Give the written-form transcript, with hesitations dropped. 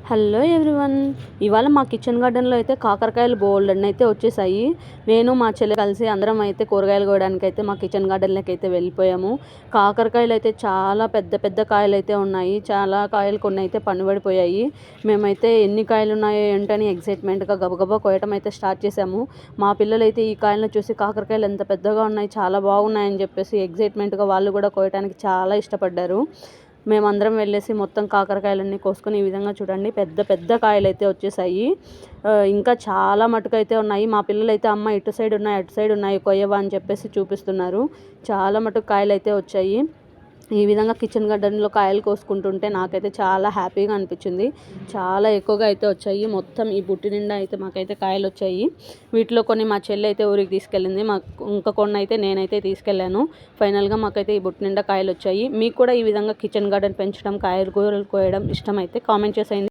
Hello everyone, ఇవాళ మా kitchen గార్డెన్లో అయితే కాకరకాయలు బోల్డ్ అన్నీ అయితే వచ్చేసాయి. నేను మా చెల్లి కలిసి అందరం అయితే కూరగాయలు కోయడానికి అయితే మా కిచెన్ గార్డెన్లోకి అయితే వెళ్ళిపోయాము. కాకరకాయలు అయితే చాలా పెద్ద పెద్ద కాయలు అయితే ఉన్నాయి. చాలా కాయలు కొన్ని అయితే పడిపోయాయి. మేమైతే ఎన్ని కాయలు ఉన్నాయో ఏంటని ఎక్సైట్మెంట్గా గబగబా కోయటం అయితే స్టార్ట్ చేసాము. మా పిల్లలు అయితే ఈ కాయలను చూసి కాకరకాయలు ఎంత పెద్దగా ఉన్నాయి, చాలా బాగున్నాయని చెప్పేసి ఎక్సైట్మెంట్గా వాళ్ళు కూడా కోయటానికి చాలా ఇష్టపడ్డారు. మేమందరం వెళ్ళేసి మొత్తం కాకరకాయలన్నీ కోసుకొని ఈ విధంగా చూడండి పెద్ద పెద్ద కాయలు అయితే వచ్చేసాయి. ఇంకా చాలా మటుకైతే ఉన్నాయి. మా పిల్లలు అయితే అమ్మ ఇటు సైడ్ ఉన్నాయి అటు సైడ్ ఉన్నాయి కొయ్యవా అని చెప్పేసి చూపిస్తున్నారు. చాలా మటుకు కాయలు అయితే వచ్చాయి. ఈ విధంగా కిచెన్ గార్డెన్లో కాయలు కోసుకుంటుంటే నాకైతే చాలా హ్యాపీగా అనిపించింది. చాలా ఎక్కువగా అయితే వచ్చాయి. మొత్తం ఈ బుట్టి నిండా అయితే మాకైతే కాయలు వచ్చాయి. వీటిలో కొన్ని మా చెల్లి అయితే ఊరికి తీసుకెళ్ళింది, ఇంకా కొన్ని అయితే నేనైతే తీసుకెళ్ళాను. ఫైనల్గా మాకైతే ఈ బుట్టి నిండా కాయలు వచ్చాయి. మీకు కూడా ఈ విధంగా కిచెన్ గార్డెన్ పెంచడం, కాయలు కూరలు కోయడం ఇష్టమైతే కామెంట్ చేసేయండి.